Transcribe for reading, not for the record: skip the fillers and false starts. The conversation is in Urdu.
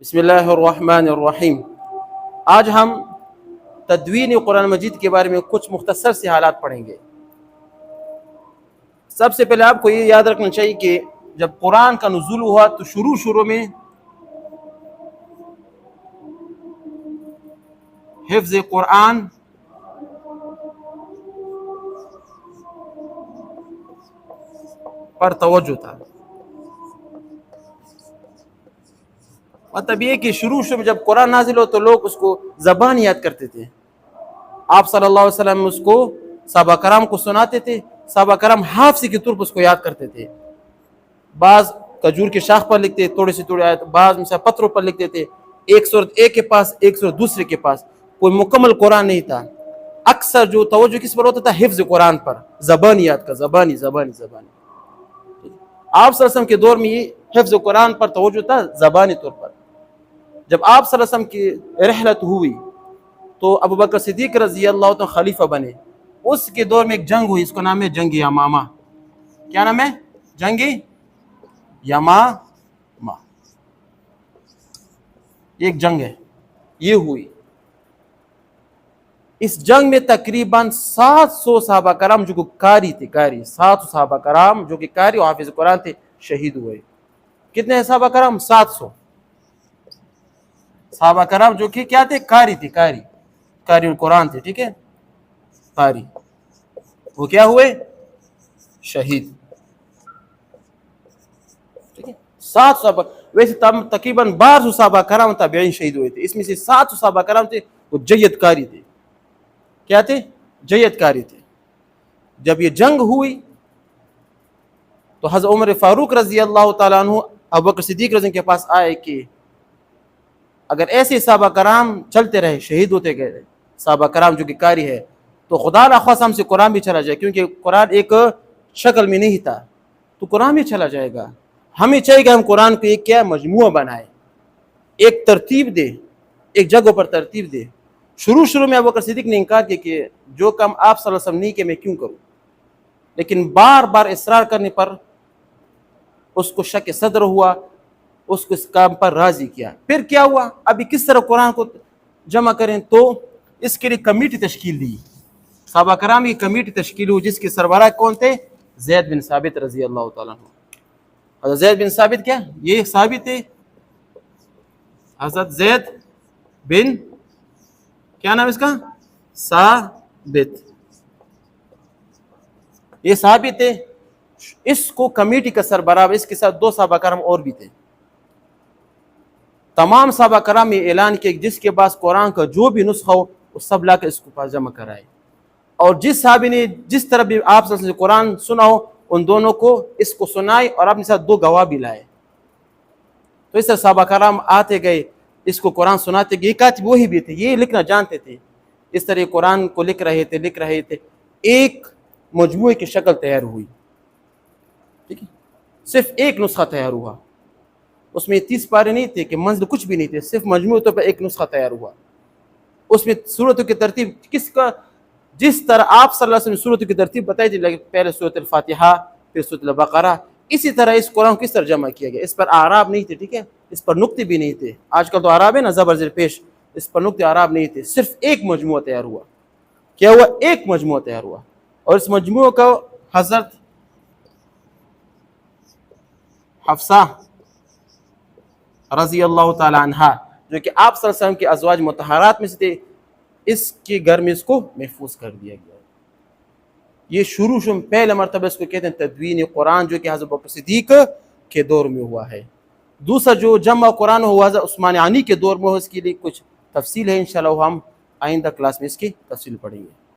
بسم اللہ الرحمن الرحیم۔ آج ہم تدوین قرآن مجید کے بارے میں کچھ مختصر سے حالات پڑھیں گے۔ سب سے پہلے آپ کو یہ یاد رکھنا چاہیے کہ جب قرآن کا نزول ہوا تو شروع میں حفظ قرآن پر توجہ تھا۔ مطلب یہ کہ شروع میں جب قرآن نازل ہو تو لوگ اس کو زبان یاد کرتے تھے۔ آپ صلی اللہ علیہ وسلم اس کو صحابہ کرام کو سناتے تھے، صحابہ کرام حافظ کے طور پر اس کو یاد کرتے تھے۔ بعض کھجور کے شاخ پر لکھتے تھوڑی سی آیت، بعض مثلا پتھروں پر لکھتے تھے، ایک سورت ایک کے پاس ایک سورت دوسرے کے پاس، کوئی مکمل قرآن نہیں تھا۔ اکثر جو توجہ کس پر ہوتا تھا؟ حفظ قرآن پر، زبانی یاد کا، زبانی۔ آپ صلی اللہ علیہ وسلم کے دور میں یہ حفظ قرآن پر توجہ تھا زبانی طور پر۔ جب آپ صلی اللہ علیہ وسلم کی رحلت ہوئی تو ابو بکر صدیق رضی اللہ عنہ خلیفہ بنے۔ اس کے دور میں ایک جنگ ہوئی، اس کا نام ہے جنگ یمامہ۔ کیا نام ہے؟ جنگ یمامہ۔ ایک جنگ ہے، یہ ہوئی۔ اس جنگ میں تقریباً 700 صحابہ کرام جو کہ قاری تھے، 700 صحابہ کرام جو کہ قاری و حافظ قرآن تھے، شہید ہوئے۔ کتنے صحابہ کرام؟ 700 صحابہ کرام جو کہ کیا تھے؟ قاری تھے، قاری القرآن تھے، ٹھیک ہے، قاری۔ وہ کیا ہوئے؟ شہید۔ ٹھیک ہے، 700 صحابہ، ویسے تقریباً 1200 صحابہ کرام تابعین شہید ہوئے تھے۔ اس میں سے 700 صحابہ کرام تھے وہ جید قاری تھے۔ کیا تھے؟ جید قاری تھے۔ جب یہ جنگ ہوئی تو حضرت عمر فاروق رضی اللہ تعالیٰ عنہ ابو بکر صدیق رضی اللہ کے پاس آئے کہ اگر ایسے صحابہ کرام چلتے رہے، شہید ہوتے گئے صحابہ کرام جو کہ قاری ہے، تو خدا نخواستہ ہم سے قرآن بھی چلا جائے، کیونکہ قرآن ایک شکل میں نہیں تھا، تو قرآن بھی چلا جائے گا۔ ہمیں چاہیے کہ ہم قرآن کو ایک کیا مجموعہ بنائے، ایک ترتیب دے، ایک جگہ پر ترتیب دے۔ شروع میں ابو بکر صدیق نے انکار کیا کہ جو کام آپ صلی اللہ علیہ وسلم نہیں کہ میں کیوں کروں، لیکن بار بار اصرار کرنے پر اس کو شک صدر ہوا، اس کو اس کام پر راضی کیا۔ پھر کیا ہوا؟ ابھی کس طرح قرآن کو جمع کریں، تو اس کے لیے کمیٹی تشکیل دی، صحابہ کرام کی کمیٹی تشکیل ہوئی، جس کے سربراہ کون تھے؟ زید بن ثابت رضی اللہ تعالیٰ عنہ۔ حضرت زید بن ثابت کیا یہ صحابی تھے؟ حضرت زید بن کیا نام اس کا؟ ثابت۔ یہ صحابی تھے، اس کو کمیٹی کا سربراہ، اس کے ساتھ 2 صحابہ کرام اور بھی تھے۔ تمام صحابہ کرام یہ اعلان کیا کہ جس کے پاس قرآن کا جو بھی نسخہ ہو وہ سب لا کر اس کو پاس جمع کرائے، اور جس صحابی نے جس طرح بھی آپ سے قرآن سنا ہو ان دونوں کو اس کو سنائے اور اپنے ساتھ 2 گواہ بھی لائے۔ تو اس طرح صحابہ کرام آتے گئے، اس کو قرآن سناتے گئے۔ یہ کاتب وہی بھی تھے، یہ لکھنا جانتے تھے، اس طرح قرآن کو لکھ رہے تھے۔ ایک مجموعے کی شکل تیار ہوئی، ٹھیک ہے، صرف ایک نسخہ تیار ہوا۔ اس میں 30 پارے نہیں تھے کہ منزل کچھ بھی نہیں تھے، صرف مجموعے طور پر ایک نسخہ تیار ہوا۔ اس میں سورتوں کی ترتیب جس طرح آپ صلی اللہ علیہ وسلم سورتوں کی ترتیب بتائی تھی، پہلے سورۃ الفاتحہ، پھر سورۃ البقرہ، اسی طرح اس قرآن کو کس طرح جمع کیا گیا۔ اس پر اعراب نہیں تھے، ٹھیک ہے، اس پر نقطے بھی نہیں تھے۔ آج کل تو اعراب ہے نا، زبر زیر پیش، اس پر نقطے اعراب نہیں تھے، صرف ایک مجموعہ تیار ہوا۔ کیا ہوا؟ ایک مجموعہ تیار ہوا، اور اس مجموعہ کو حضرت حفصہ رضی اللہ تعالی عنہا جو کہ آپ صلی اللہ علیہ وسلم کے ازواج مطہرات میں سے تھے، اس کے گھر میں اس کو محفوظ کر دیا گیا۔ یہ شروع میں پہلا مرتبہ اس کو کہتے ہیں تدوین قرآن، جو کہ حضرت بکر صدیق کے دور میں ہوا ہے۔ دوسرا جو جمع قرآن ہوا حضرت عثمان غنی کے دور میں ہو، اس کے لیے کچھ تفصیل ہے، انشاءاللہ ہم آئندہ کلاس میں اس کی تفصیل پڑھیں گے۔